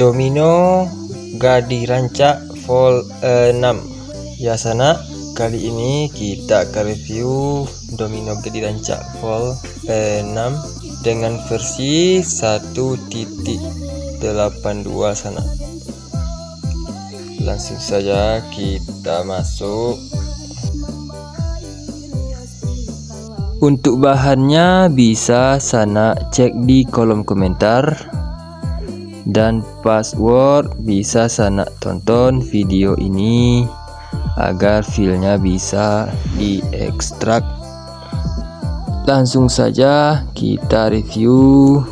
domino gadi rancak vol 6 ya sana. Kali ini kita akan review domino gadi rancak vol 6 dengan versi 1.82 sana. Langsung saja kita masuk. Untuk bahannya bisa sana cek di kolom komentar, dan password bisa sana tonton video ini agar filenya bisa diekstrak. Langsung saja kita review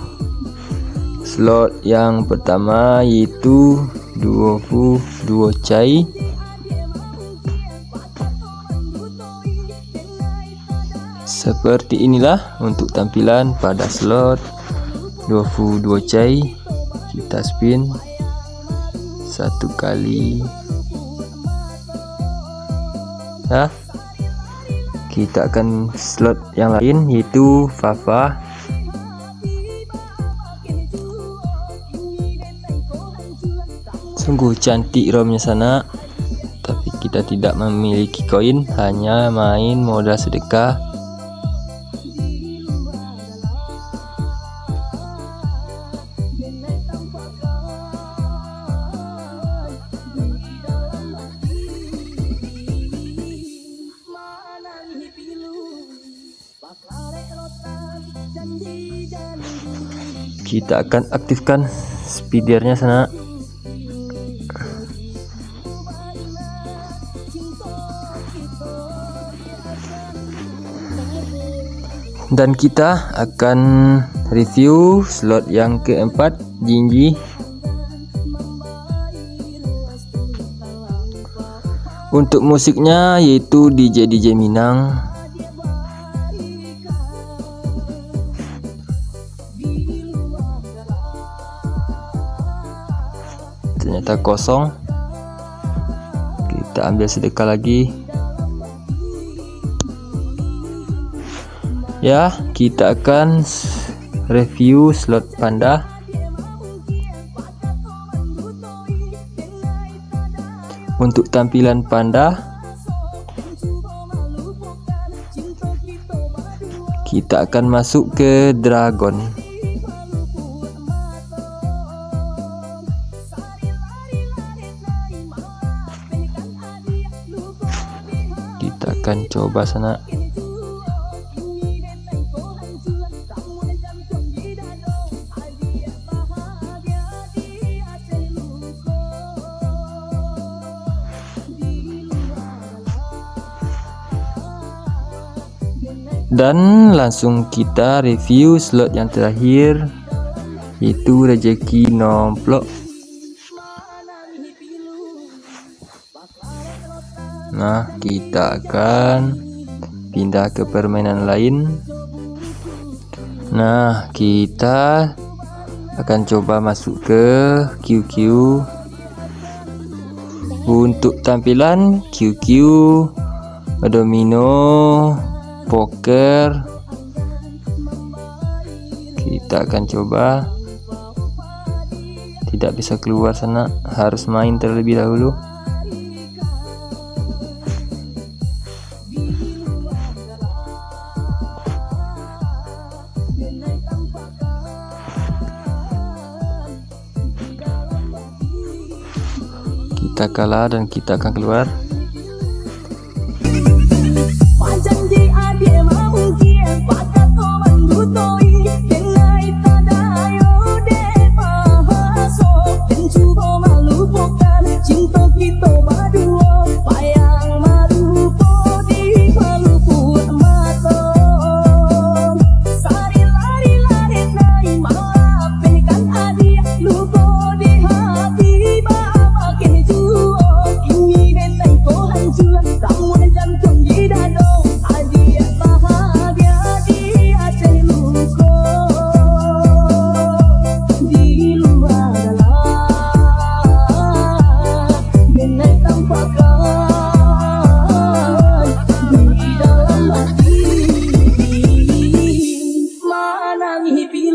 slot yang pertama, yaitu Duo Chai. Seperti inilah untuk tampilan pada slot Duo Chai. Kita spin satu kali. Nah, kita akan slot yang lain, yaitu Fafa. Sungguh cantik romnya sana, tapi kita tidak memiliki koin, hanya main modal sedekah. Kita akan aktifkan speedernya sana. Dan kita akan review slot yang keempat, Jinji. Untuk musiknya yaitu DJ Minang. Ternyata kosong. Kita ambil sedekah lagi. Ya, kita akan review slot panda. Untuk tampilan panda, kita akan masuk ke dragon. Kita akan coba sana. Dan langsung kita review slot yang terakhir, yaitu rezeki nomplok. Nah, kita akan pindah ke permainan lain. Nah, kita akan coba masuk ke QQ. Untuk tampilan QQ, domino, poker, kita akan coba. Tidak bisa keluar sana, harus main terlebih dahulu. Kita kalah dan kita akan keluar. Hippie